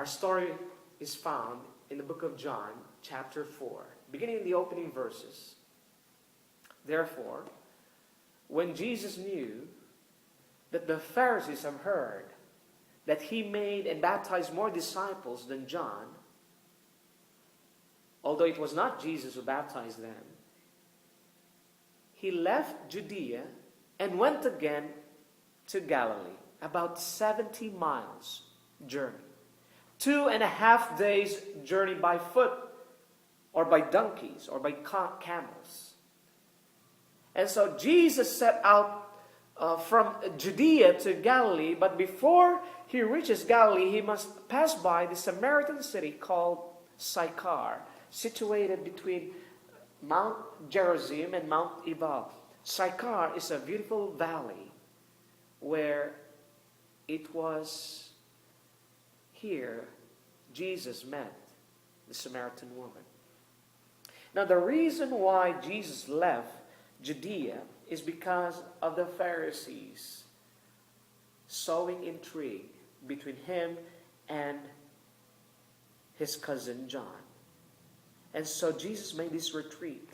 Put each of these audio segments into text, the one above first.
Our story is found in the book of John, chapter 4, beginning in the opening verses. Therefore, when Jesus knew that the Pharisees have heard that he made and baptized more disciples than John, although it was not Jesus who baptized them, he left Judea and went again to Galilee, about 70 miles journey. 2.5 days journey by foot, or by donkeys, or by camels. And so Jesus set out from Judea to Galilee, but before he reaches Galilee, he must pass by the Samaritan city called Sychar, situated between Mount Gerizim and Mount Ebal. Sychar is a beautiful valley where it was here Jesus met the Samaritan woman. Now the reason why Jesus left Judea is because of the Pharisees sowing intrigue between him and his cousin John. And so Jesus made this retreat.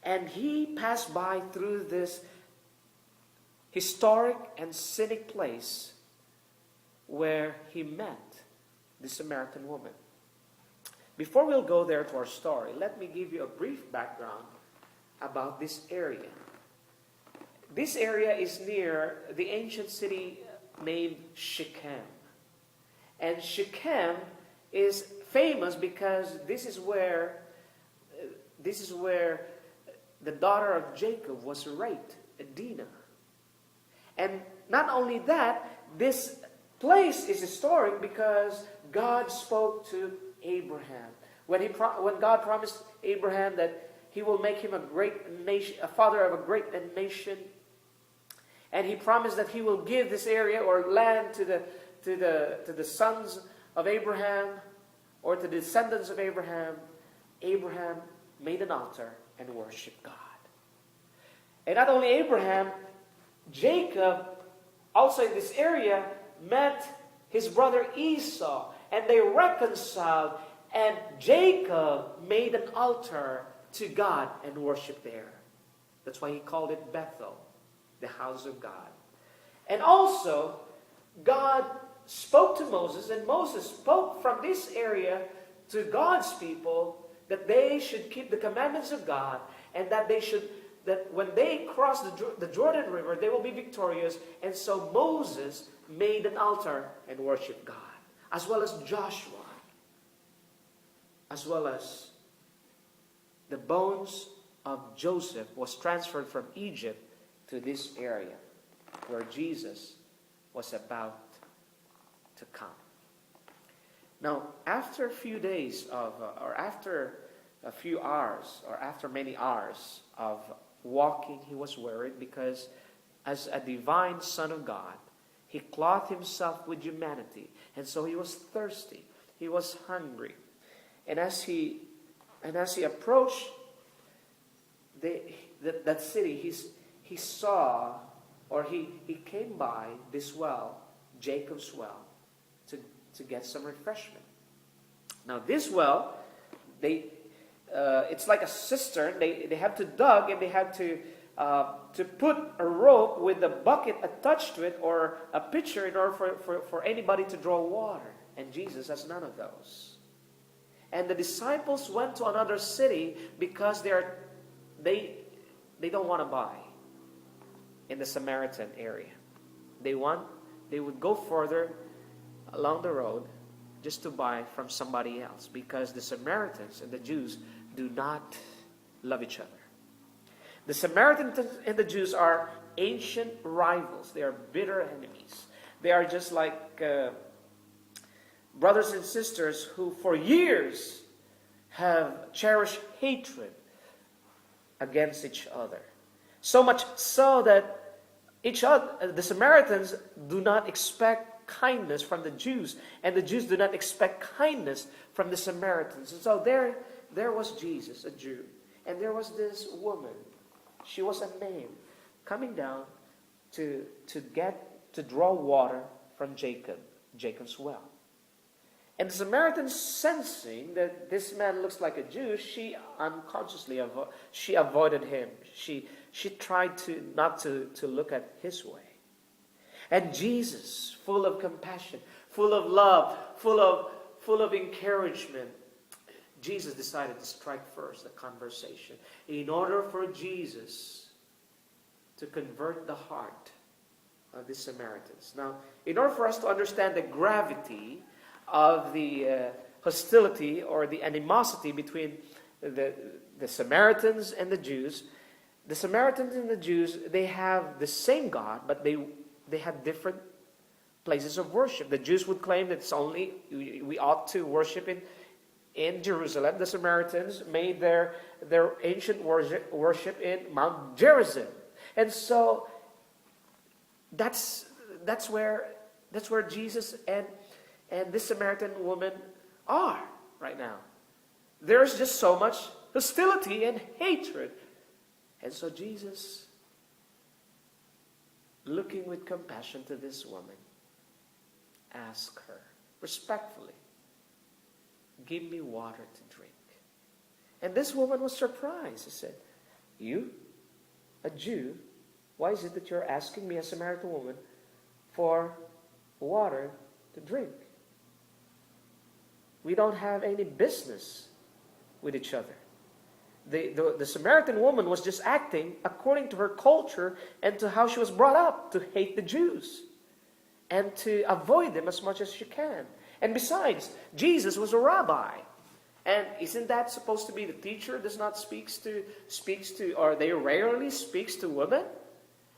And he passed by through this historic and scenic place where he met the Samaritan woman. Before we'll go there to our story, let me give you a brief background about this area. This area is near the ancient city named Shechem. And Shechem is famous because this is where the daughter of Jacob was raped, Dinah. And not only that, this place is historic because God spoke to Abraham. When God promised Abraham that he will make him a great nation, a father of a great nation, and he promised that he will give this area or land to the sons of Abraham or to the descendants of Abraham, Abraham made an altar and worshiped God. And not only Abraham, Jacob, also in this area, met his brother Esau, and they reconciled, and Jacob made an altar to God and worshiped there. That's why he called it Bethel, the house of God. And also, God spoke to Moses, and Moses spoke from this area to God's people that they should keep the commandments of God, and that when they cross the Jordan River, they will be victorious. And so Moses made an altar and worshiped God, as well as Joshua, as well as the bones of Joseph was transferred from Egypt to this area where Jesus was about to come. Now, after a few days or after a few hours, or after many hours of walking, he was worried because as a divine Son of God, he clothed himself with humanity. And so he was thirsty. He was hungry. And as he approached that city, he saw, or he came by this well, Jacob's well, to get some refreshment. Now this well, it's like a cistern. They have to dug, and they have to put a rope with a bucket attached to it, or a pitcher, in order for anybody to draw water. And Jesus has none of those. And the disciples went to another city because they don't want to buy in the Samaritan area. They would go further along the road just to buy from somebody else, because the Samaritans and the Jews do not love each other. The Samaritans and the Jews are ancient rivals. They are bitter enemies. They are just like brothers and sisters who for years have cherished hatred against each other. So much so that the Samaritans do not expect kindness from the Jews, and the Jews do not expect kindness from the Samaritans. And so there was Jesus, a Jew, and there was this woman. She was unnamed, coming down to draw water from Jacob's well. And the Samaritan, sensing that this man looks like a Jew, she unconsciously she avoided him. She tried not to look at his way. And Jesus, full of compassion, full of love, full of encouragement, Jesus decided to strike first the conversation in order for Jesus to convert the heart of the Samaritans. Now, in order for us to understand the gravity of the hostility or the animosity between the Samaritans and the Jews, the Samaritans and the Jews, they have the same God, but they have different places of worship. The Jews would claim that it's only we ought to worship in Jerusalem. The Samaritans made their ancient worship in Mount Gerizim. And so that's where Jesus and this Samaritan woman are right now. There's just so much hostility and hatred. And so Jesus, looking with compassion to this woman, asked her respectfully, "Give me water to drink." And this woman was surprised. She said, "You, a Jew, why is it that you're asking me, a Samaritan woman, for water to drink? We don't have any business with each other." The Samaritan woman was just acting according to her culture and to how she was brought up, to hate the Jews and to avoid them as much as she can. And besides, Jesus was a rabbi. And isn't that supposed to be the teacher does not speaks to, or they rarely speaks to women?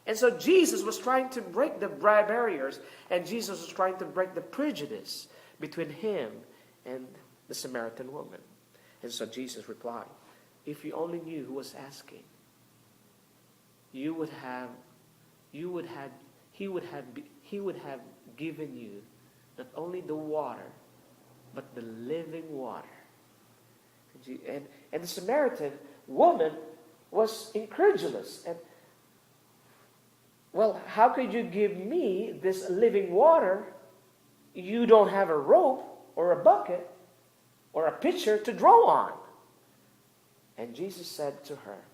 And so Jesus was trying to break the barriers, and Jesus was trying to break the prejudice between him and the Samaritan woman. And so Jesus replied, "If you only knew who was asking, he would have given you not only the water, but the living water." And the Samaritan woman was incredulous. And, "Well, how could you give me this living water? You don't have a rope or a bucket or a pitcher to draw on." And Jesus said to her,